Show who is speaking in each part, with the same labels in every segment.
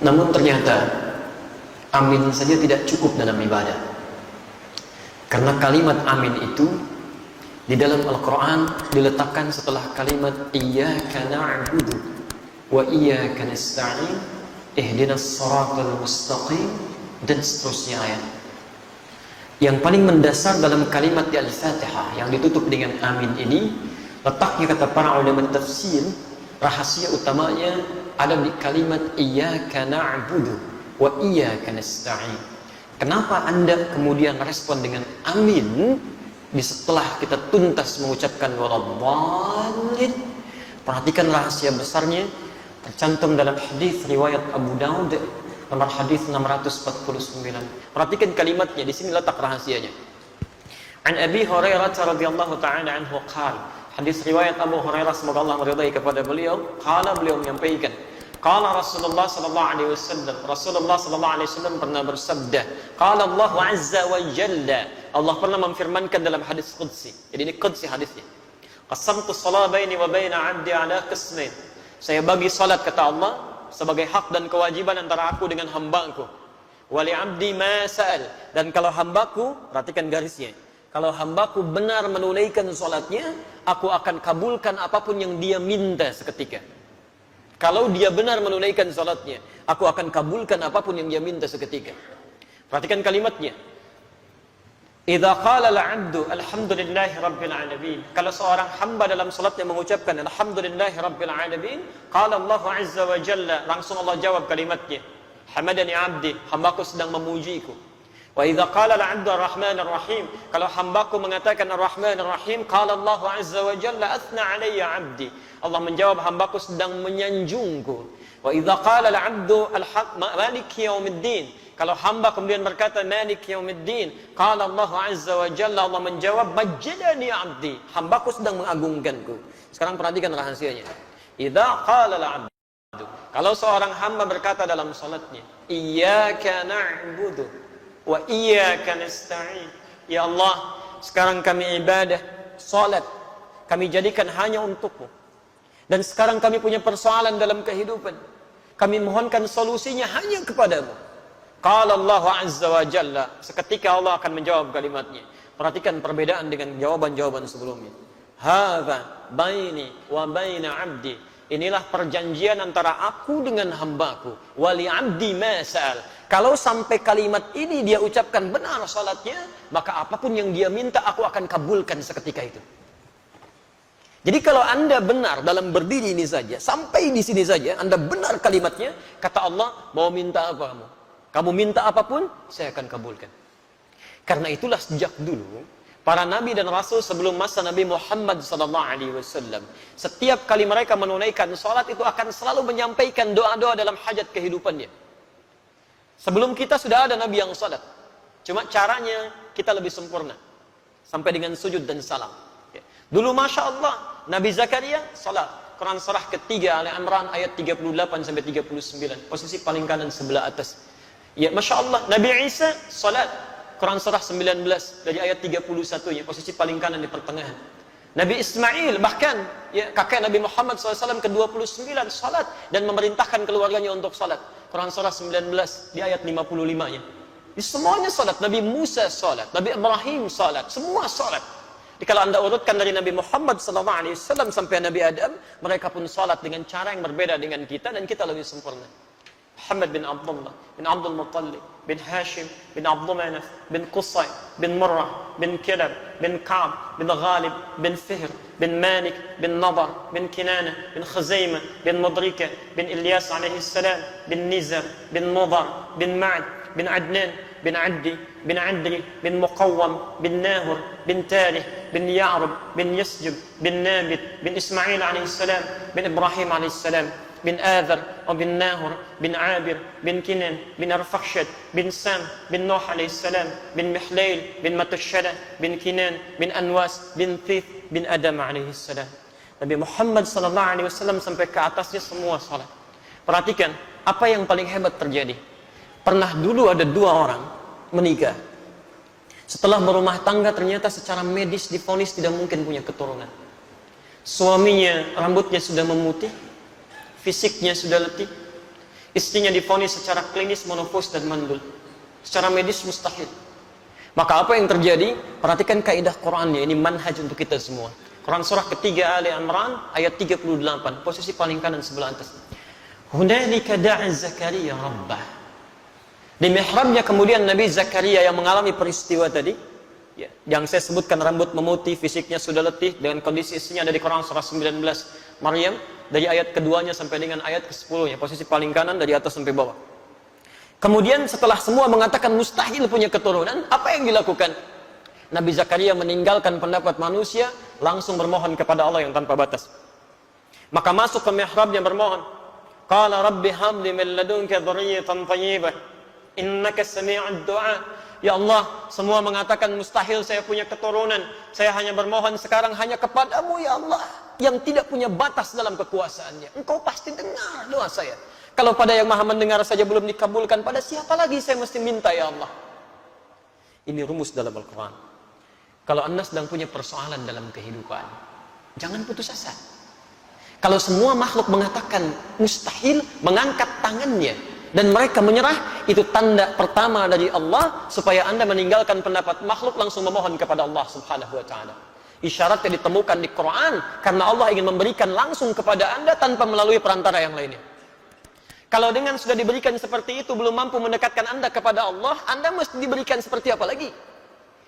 Speaker 1: Namun ternyata amin saja tidak cukup dalam ibadah. Karena kalimat amin itu di dalam Al-Quran diletakkan setelah kalimat iyyaka na'budu wa iyyaka nasta'in ihdinas siratal mustaqim dan seterusnya ayat. Yang paling mendasar dalam kalimat di Al-Fatihah yang ditutup dengan amin ini, letaknya kata para ulama tafsir, rahasia utamanya ada di kalimat iyyaka na'budu wa iyyaka nasta'in. Kenapa Anda kemudian respon dengan amin di setelah kita tuntas mengucapkan waladhdallin? Perhatikan rahasia besarnya tercantum dalam hadis riwayat Abu Daud nomor hadis 649. Perhatikan kalimatnya, di sini letak rahasianya. An Abi Hurairah radhiyallahu taala anhu qala, hadis riwayat Abu Hurairah semoga Allah meridai kepada beliau, qala beliau menyampaikan, qala Rasulullah sallallahu alaihi wasallam, Rasulullah sallallahu alaihi wasallam pernah bersabda, qala Allah azza wa jalla, Allah pernah memfirmankan dalam hadis qudsi. Jadi ini qudsi hadisnya. Qasamtu shalah baini wa baina 'abdi ala qismain. Saya bagi salat kata Allah sebagai hak dan kewajiban antara aku dengan hambaku. Wali 'abdi ma sa'al, dan kalau hambaku, perhatikan garisnya, kalau hambaku benar menunaikan salatnya, aku akan kabulkan apapun yang dia minta seketika. Kalau dia benar menunaikan salatnya, aku akan kabulkan apapun yang dia minta seketika. Perhatikan kalimatnya. Idza qala al-'abdu alhamdulillahi rabbil alamin. Kalau seorang hamba dalam salatnya mengucapkan alhamdulillahi rabbil alamin, qala Allah azza wa jalla, langsung Allah jawab kalimatnya, hamadani 'abdi, hambaku sedang memujiku. Wa idza qala al-'abdu ar-rahmanir rahim, kalau hambaku mengatakan ar-rahmanir rahim, qala Allah azza wa jalla athna 'alayya 'abdi, Allah menjawab hambaku sedang menyanjungku. Wa idza qala al-'abdu maliki yaumiddin, kalau hamba kemudian berkata Malik Yaumiddin, qala Allah azza wa jalla, Allah menjawab majjadani 'abdi, hambaku sedang mengagungkanku. Sekarang perhatikan rahasianya. Idza qala al-'abdu, kalau seorang hamba berkata dalam salatnya, iyyaka na'budu wa iyyaka nasta'in, ya Allah, sekarang kami ibadah, salat kami jadikan hanya untukmu, dan sekarang kami punya persoalan dalam kehidupan, kami mohonkan solusinya hanya kepadamu. Qala Allah azza wa jalla, seketika Allah akan menjawab kalimatnya. Perhatikan perbedaan dengan jawaban-jawaban sebelumnya. Hadza baini wa baina 'abdi, inilah perjanjian antara aku dengan hambaku. Wali 'abdi ma sa'al, kalau sampai kalimat ini dia ucapkan benar salatnya, maka apapun yang dia minta aku akan kabulkan seketika itu. Jadi kalau Anda benar dalam berdiri ini saja, sampai di sini saja Anda benar kalimatnya, kata Allah, mau minta apa kamu? Kamu minta apapun, saya akan kabulkan. Karena itulah sejak dulu para nabi dan rasul sebelum masa Nabi Muhammad SAW, setiap kali mereka menunaikan salat itu akan selalu menyampaikan doa-doa dalam hajat kehidupannya. Sebelum kita sudah ada nabi yang salat, cuma caranya kita lebih sempurna, sampai dengan sujud dan salam. Dulu Masya Allah, Nabi Zakaria salat, Quran surah ketiga Ali Imran ayat 38 sampai 39, posisi paling kanan sebelah atas. Ya, Masya Allah, Nabi Isa salat, Quran surah 19 dari ayat 31-nya, posisi paling kanan di pertengahan. Nabi Ismail bahkan, ya, kakek Nabi Muhammad SAW ke-29 salat dan memerintahkan keluarganya untuk salat. Quran surah 19 di ayat 55-nya. Di semuanya salat. Nabi Musa salat, Nabi Ibrahim salat, semua salat. Jadi kalau Anda urutkan dari Nabi Muhammad SAW sampai Nabi Adam, mereka pun salat dengan cara yang berbeda dengan kita, dan kita lebih sempurna. Muhammad bin Abdullah bin Abdul Muttalib bin Hashim bin Abdul Manaf bin Qusay bin Murrah bin Kilab bin Ka'b bin Ghalib bin Fihr bin Malik bin Nadar bin Kinana bin Khuzaimah bin Mudrika bin Ilyas alaihi salam bin Nizar bin Mudar bin Ma'ad bin Adnan bin Addi bin Adri bin Muqawwam bin Nahur bin Tarih bin Ya'rub bin Yasjub bin Nabit bin Ismail alaihi salam bin Ibrahim alaihi salam bin Adhar bin Nahur bin Abir bin Kinan bin Arfakhshad bin Sam bin Nuh alaihi salam bin Mihlail bin Matushada bin Kinan bin Anwas bin Thith bin Adam alaihi salam. Nabi Muhammad sallallahu alaihi wasallam sampai ke atasnya semua salat. Perhatikan apa yang paling hebat terjadi. Pernah dulu ada dua orang menikah. Setelah berumah tangga ternyata secara medis divonis tidak mungkin punya keturunan. Suaminya rambutnya sudah memutih, fisiknya sudah letih. istrinya divonis secara klinis menopause dan mandul. Secara medis mustahil. Maka apa yang terjadi? Perhatikan kaidah Qur'annya, ini manhaj untuk kita semua. Quran surah ketiga Ali Imran ayat 38, posisi paling kanan sebelah atas. Hunalika da'a Zakaria rabbah. Di mihrabnya kemudian Nabi Zakaria yang mengalami peristiwa tadi, ya, yang saya sebutkan rambut memutih, fisiknya sudah letih, dengan kondisi istrinya ada di Quran surah 19 Maryam, dari ayat keduanya sampai dengan ayat ke-10-nya, posisi paling kanan dari atas sampai bawah. Kemudian setelah semua mengatakan mustahil punya keturunan, apa yang dilakukan? Nabi Zakaria meninggalkan pendapat manusia, langsung bermohon kepada Allah yang tanpa batas. Maka masuk ke mihrabnya bermohon. Qala rabbi habli min ladunka dzurriyyatan thayyibah innaka sami'ud du'a. Ya Allah, semua mengatakan mustahil saya punya keturunan. Saya hanya bermohon sekarang hanya kepadamu ya Allah, yang tidak punya batas dalam kekuasaannya. Engkau pasti dengar doa saya. Kalau pada yang maha mendengar saja belum dikabulkan, pada siapa lagi saya mesti minta ya Allah? Ini rumus dalam Al-Quran. Kalau Anda sedang punya persoalan dalam kehidupan, jangan putus asa. Kalau semua makhluk mengatakan mustahil, mengangkat tangannya, dan mereka menyerah, itu tanda pertama dari Allah, supaya Anda meninggalkan pendapat makhluk, langsung memohon kepada Allah subhanahu wa ta'ala. Isyaratnya ditemukan di Quran, karena Allah ingin memberikan langsung kepada Anda, tanpa melalui perantara yang lainnya. Kalau dengan sudah diberikan seperti itu, belum mampu mendekatkan Anda kepada Allah, Anda mesti diberikan seperti apa lagi?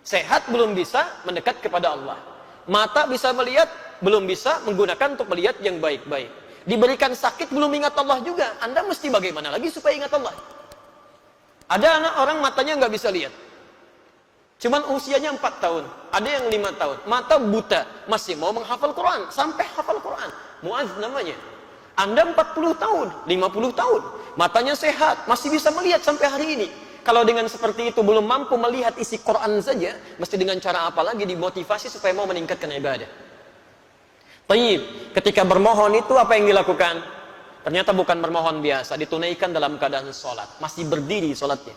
Speaker 1: Sehat belum bisa mendekat kepada Allah. Mata bisa melihat, belum bisa menggunakan untuk melihat yang baik-baik. Diberikan sakit, belum ingat Allah juga. Anda mesti bagaimana lagi supaya ingat Allah? Ada anak orang matanya nggak bisa lihat. Cuman usianya 4 tahun. Ada yang 5 tahun. Mata buta. Masih mau menghafal Quran. Sampai hafal Quran. Mu'adz namanya. Anda 40 tahun, 50 tahun, matanya sehat, masih bisa melihat sampai hari ini. Kalau dengan seperti itu belum mampu melihat isi Quran saja, mesti dengan cara apa lagi dimotivasi supaya mau meningkatkan ibadah? Taib, ketika bermohon itu apa yang dilakukan? Ternyata bukan bermohon biasa, ditunaikan dalam keadaan sholat, masih berdiri sholatnya.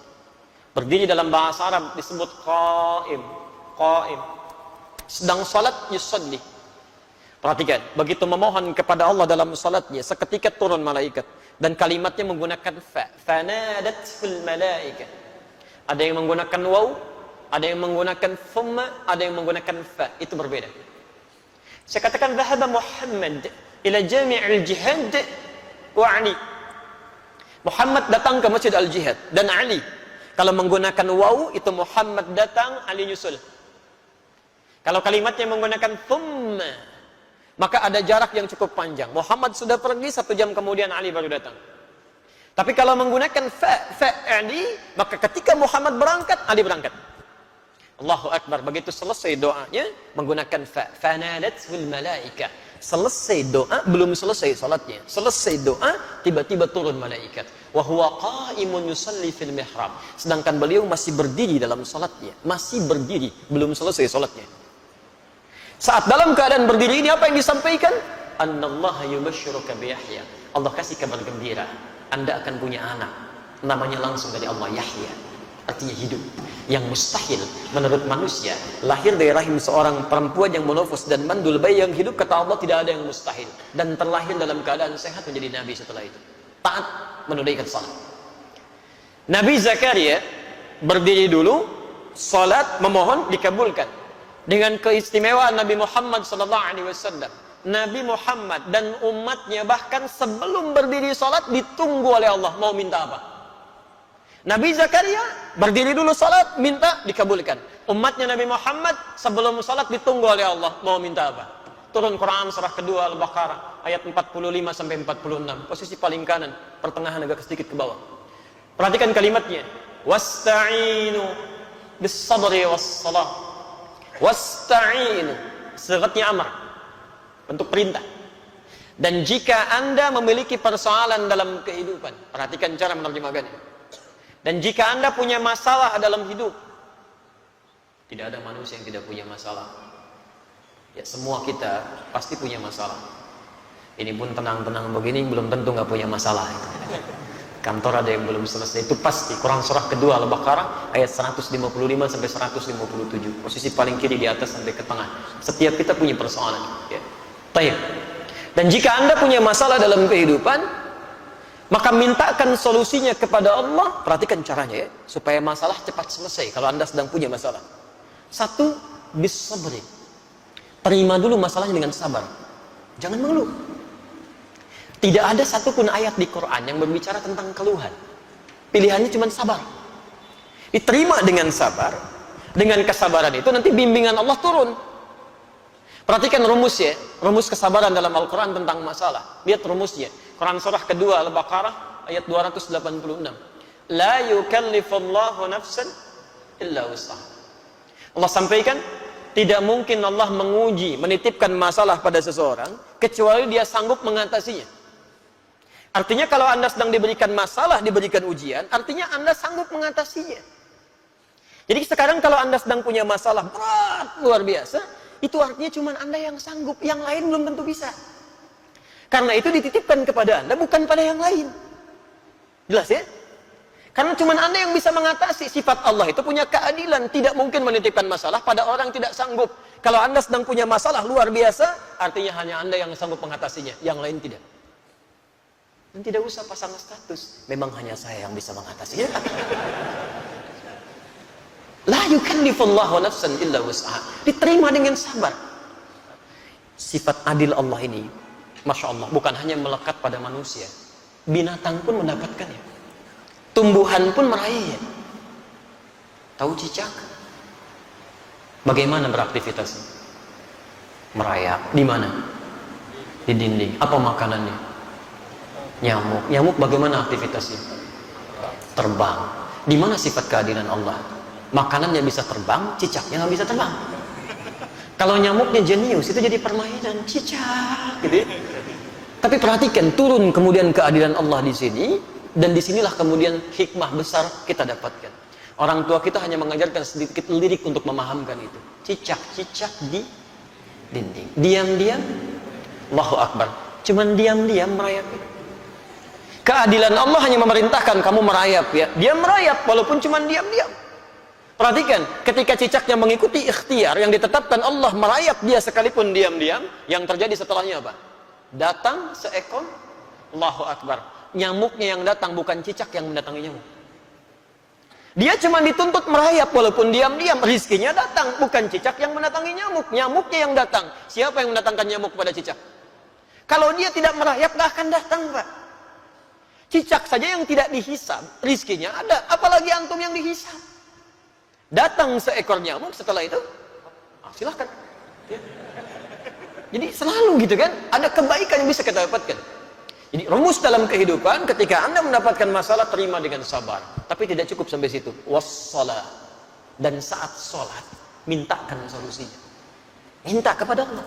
Speaker 1: Berdiri dalam bahasa Arab disebut qaim, qaim. Sedang sholat yusalli. Perhatikan, begitu memohon kepada Allah dalam salatnya, seketika turun malaikat. Dan kalimatnya menggunakan fa. Fanadatul malaikat. Ada yang menggunakan waw, ada yang menggunakan thumma, ada yang menggunakan fa. Itu berbeda. Saya katakan, dhahaba Muhammad ila jami'il jihad wa Ali. Muhammad datang ke Masjid Al-Jihad. Dan Ali. Kalau menggunakan waw, itu Muhammad datang, Ali nyusul. Kalau kalimatnya menggunakan thumma, maka ada jarak yang cukup panjang. Muhammad sudah pergi, 1 jam kemudian Ali baru datang. Tapi kalau menggunakan Ali, maka ketika Muhammad berangkat, Ali berangkat. Allahu Akbar. Begitu selesai doanya, menggunakan fanadatul malaika. Selesai doa, belum selesai salatnya. Selesai doa, tiba-tiba turun malaikat. Wa huwa qa'imun yusalli fil mihrab. Sedangkan beliau masih berdiri dalam salatnya. Masih berdiri, belum selesai salatnya. Saat dalam keadaan berdiri ini apa yang disampaikan? Annallaha yubashshiruka bi Yahya. Allah kasih kabar gembira, Anda akan punya anak. Namanya langsung dari Allah, Yahya. Artinya hidup. Yang mustahil menurut manusia, lahir dari rahim seorang perempuan yang menofus dan mandul bayi yang hidup, kata Allah tidak ada yang mustahil. Dan terlahir dalam keadaan sehat menjadi nabi setelah itu. Taat menunaikan salat. Nabi Zakaria berdiri dulu, salat, memohon, dikabulkan. Dengan keistimewaan Nabi Muhammad SAW, Nabi Muhammad dan umatnya bahkan sebelum berdiri salat ditunggu oleh Allah, mau minta apa? Nabi Zakaria berdiri dulu salat, minta, dikabulkan. Umatnya Nabi Muhammad sebelum salat ditunggu oleh Allah, mau minta apa? Turun Quran surah kedua Al-Baqarah ayat 45 sampai 46, posisi paling kanan, pertengahan agak sedikit ke bawah. Perhatikan kalimatnya. Wasta'inu bis sabri was salah. Wasta'inu, sigatnya amar, bentuk perintah. Dan jika Anda memiliki persoalan dalam kehidupan, perhatikan cara menerjemahkannya. Dan jika Anda punya masalah dalam hidup, tidak ada manusia yang tidak punya masalah. Ya, semua kita pasti punya masalah. Ini pun tenang-tenang begini belum tentu nggak punya masalah. Kantor ada yang belum selesai, itu pasti. Quran surah kedua Al-Baqarah ayat 155 sampai 157, posisi paling kiri di atas sampai ke tengah. Setiap kita punya persoalan, ya. Baik. Dan jika Anda punya masalah dalam kehidupan, Maka mintakan solusinya kepada Allah. Perhatikan caranya ya, supaya masalah cepat selesai kalau Anda sedang punya masalah. Satu, bisabri. Terima dulu masalahnya dengan sabar. Jangan mengeluh. Tidak ada satupun ayat di Quran yang berbicara tentang keluhan. Pilihannya cuma sabar. Diterima dengan sabar. Dengan kesabaran itu nanti bimbingan Allah turun. Perhatikan rumus ya, rumus kesabaran dalam Al-Quran tentang masalah. Lihat rumusnya. Quran surah kedua Al-Baqarah ayat 286. La yukallifullahu nafsan illa wus'aha. Allah sampaikan, tidak mungkin Allah menguji, menitipkan masalah pada seseorang kecuali dia sanggup mengatasinya. Artinya kalau Anda sedang diberikan masalah, diberikan ujian, artinya Anda sanggup mengatasinya. Jadi sekarang kalau Anda sedang punya masalah berat, luar biasa, itu artinya cuma Anda yang sanggup, yang lain belum tentu bisa. Karena itu dititipkan kepada Anda, bukan pada yang lain. Jelas ya? Karena cuma Anda yang bisa mengatasi. Sifat Allah itu punya keadilan, tidak mungkin menitipkan masalah pada orang tidak sanggup. Kalau Anda sedang punya masalah luar biasa, artinya hanya Anda yang sanggup mengatasinya, yang lain tidak. Dan tidak usah pasang status, memang hanya saya yang bisa mengatasinya. La yukallifullahu nafsan illa wus'aha. Diterima dengan sabar. Sifat adil Allah ini, Masya Allah, bukan hanya melekat pada manusia. Binatang pun mendapatkannya. Tumbuhan pun meraihnya. Tahu cicak? Bagaimana beraktivitasnya? Merayap. Di mana? Di dinding. Apa makanannya? Nyamuk. Nyamuk bagaimana aktivitasnya? Terbang. Di mana sifat keadilan Allah? Makanannya bisa terbang, cicaknya nggak bisa terbang. Kalau nyamuknya jenius, itu jadi permainan cicak, gitu ya. Tapi perhatikan, turun kemudian keadilan Allah di sini, dan disinilah kemudian hikmah besar kita dapatkan. Orang tua kita hanya mengajarkan sedikit lirik untuk memahamkan itu. Cicak-cicak di dinding. Diam-diam, Allahu Akbar. Cuman diam-diam merayap. Keadilan Allah hanya memerintahkan kamu merayap ya. Dia merayap walaupun cuman diam-diam. Perhatikan, ketika cicaknya mengikuti ikhtiar yang ditetapkan Allah, merayap dia sekalipun diam-diam, yang terjadi setelahnya apa? Datang seekor, Allahu Akbar. Nyamuknya yang datang, bukan cicak yang mendatangi nyamuk. Dia cuma dituntut merayap walaupun diam-diam, rizkinya datang, bukan cicak yang mendatangi nyamuk. Nyamuknya yang datang. Siapa yang mendatangkan nyamuk pada cicak? Kalau dia tidak merayap, gak akan datang, Pak. Cicak saja yang tidak dihisab, rizkinya ada, apalagi antum yang dihisab. Datang seekor nyamuk, setelah itu silahkan ya. Jadi selalu gitu kan, ada kebaikan yang bisa kita dapatkan. Jadi rumus dalam kehidupan, ketika Anda mendapatkan masalah, terima dengan sabar. Tapi tidak cukup sampai situ. Wassalah. Dan saat sholat, mintakan solusinya. Minta kepada Allah.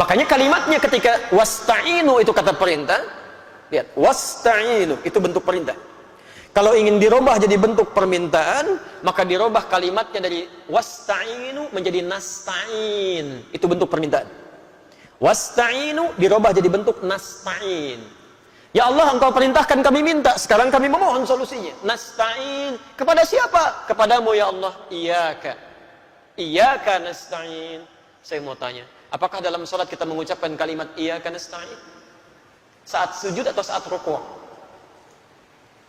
Speaker 1: Makanya kalimatnya ketika wasta'inu itu kata perintah. Lihat, wasta'inu itu bentuk perintah. Kalau ingin dirubah jadi bentuk permintaan, maka dirubah kalimatnya dari wasta'inu menjadi nasta'in. Itu bentuk permintaan. Wasta'inu dirubah jadi bentuk nasta'in. Ya Allah, Engkau perintahkan kami minta, sekarang kami memohon solusinya. Nasta'in. Kepada siapa? Kepadamu ya Allah. Iyaka. Iyaka nasta'in. Saya mau tanya, apakah dalam salat kita mengucapkan kalimat iyaka nasta'in? Saat sujud atau saat rukuk?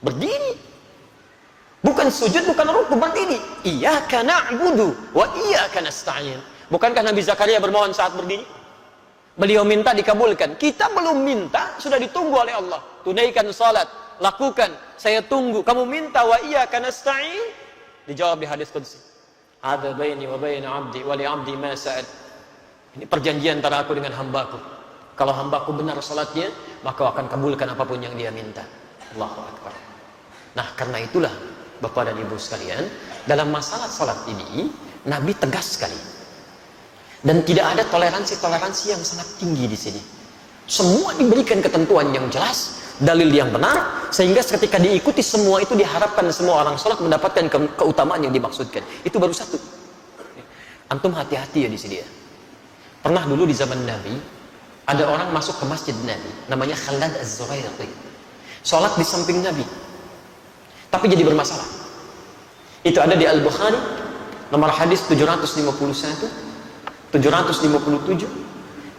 Speaker 1: Berdiri. Bukan sujud, bukan rukuk, berdiri. Iyyaka na'budu wa iyyaka nasta'in. Bukankah Nabi Zakaria bermohon saat berdiri? Beliau minta dikabulkan. Kita belum minta, sudah ditunggu oleh Allah. Tunaikan salat, lakukan. Saya tunggu. Kamu minta wa iyyaka nasta'in? Dijawab di hadis qudsi. Ada baini wa baina 'abdi wa li 'abdi ma sa'ad. Ini perjanjian antara aku dengan hambaku. Kalau hambaku benar salatnya, maka akan kabulkan apapun yang dia minta. Allahu Akbar. Nah, karena itulah Bapak dan Ibu sekalian, dalam masalah salat ini Nabi tegas sekali. Dan tidak ada toleransi-toleransi yang sangat tinggi di sini. Semua diberikan ketentuan yang jelas, dalil yang benar, sehingga ketika diikuti semua itu diharapkan semua orang salat mendapatkan keutamaan yang dimaksudkan. Itu baru satu. Antum hati-hati ya di sini ya. Pernah dulu di zaman Nabi, ada orang masuk ke masjid Nabi, namanya Khalad Az-Zurairi. Salat di samping Nabi. Tapi jadi bermasalah. Itu ada di Al-Bukhari, nomor hadis 751, 757,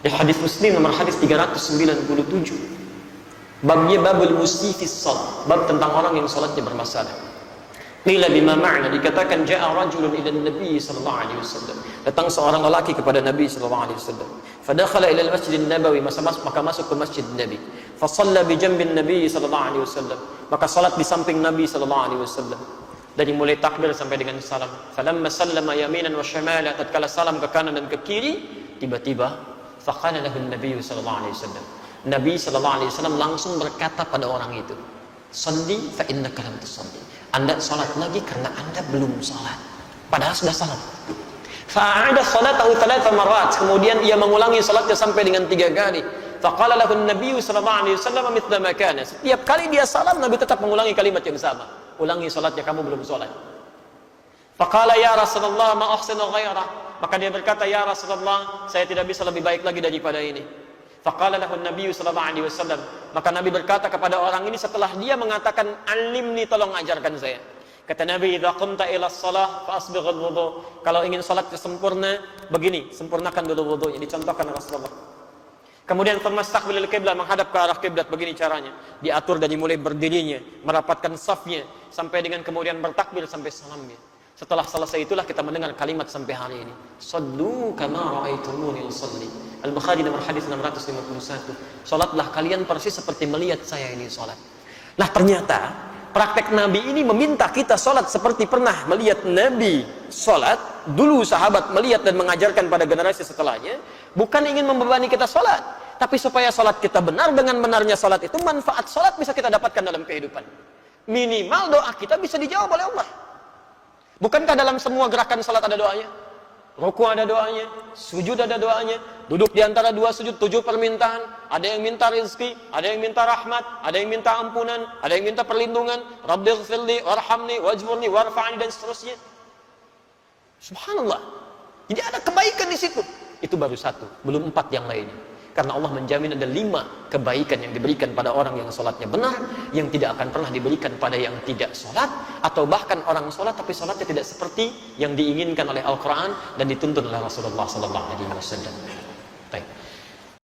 Speaker 1: di hadis Muslim nomor hadis 397. Babnya babul mustifis salat, bab tentang orang yang salatnya bermasalah. Qila bima ma'na, dikatakan ja'a rajulun ila Nabi sallallahu alaihi wasallam. Datang seorang lelaki kepada Nabi sallallahu alaihi wasallam. Fadakhala ila al-Masjid an-Nabawi, maka masuk ke Masjid Nabi. Fa shalla bi janbin Nabi sallallahu alaihi wasallam. Maka salat di samping Nabi sallallahu alaihi wasallam. Dari mulai takbir sampai dengan salam. Falamma sallama yaminan wa shimala, tatkala salam ke kanan dan ke kiri, tiba-tiba faqala lahu an-nabiy sallallahu alaihi wasallam. Nabi sallallahu alaihi wasallam langsung berkata pada orang itu, "Shalli fa innaka lam tusalli." Anda salat lagi karena Anda belum salat. Padahal sudah salam. Fa'ada salatahu thalatha marrat. Kemudian ia mengulangi salatnya sampai dengan 3 kali. Faqala lahu an-nabiy sallallahu alaihi wasallam mithla ma kana. Setiap kali dia salam, Nabi tetap mengulangi kalimat yang sama. Ulangi salatnya, kamu belum salat. Faqala ya Rasulullah ma ahsinu ghairah. Maka dia berkata, ya Rasulullah, saya tidak bisa lebih baik lagi daripada ini. Faqala lahu an-nabiy sallallahu alaihi wasallam. Maka Nabi berkata kepada orang ini setelah dia mengatakan, "Alimni, tolong ajarkan saya." Kata Nabi, "Idza qumta ila shalah fa asbighul wudu." Kalau ingin salat sempurna, begini, sempurnakan dulu wudunya, dicontohkan Rasulullah. Kemudian famastaqbilil qiblah, menghadap ke arah kiblat, begini caranya. Diatur dari mulai berdirinya, merapatkan safnya sampai dengan kemudian bertakbir sampai salamnya. Setelah selesai itulah kita mendengar kalimat sampai hari ini. Sallu kama ra'aitumuni usalli. Al-Bukhari nomor hadis 651. Salatlah kalian persis seperti melihat saya ini salat. Nah, ternyata praktek Nabi ini meminta kita salat seperti pernah melihat Nabi salat. Dulu sahabat melihat dan mengajarkan pada generasi setelahnya, bukan ingin membebani kita salat, tapi supaya salat kita benar. Dengan benarnya salat itu, manfaat salat bisa kita dapatkan dalam kehidupan. Minimal doa kita bisa dijawab oleh Allah. Bukankah dalam semua gerakan salat ada doanya? Ruku ada doanya, sujud ada doanya, duduk di antara 2 sujud 7 permintaan, ada yang minta rezeki, ada yang minta rahmat, ada yang minta ampunan, ada yang minta perlindungan, Rabbighfirli warhamni wajburni warfa'ni, dan seterusnya. Subhanallah. Jadi ada kebaikan di situ. Itu baru 1, belum 4 yang lainnya. Karena Allah menjamin ada 5 kebaikan yang diberikan pada orang yang sholatnya benar, yang tidak akan pernah diberikan pada yang tidak sholat, atau bahkan orang sholat tapi sholatnya tidak seperti yang diinginkan oleh Al-Quran dan dituntun oleh Rasulullah SAW. Baik.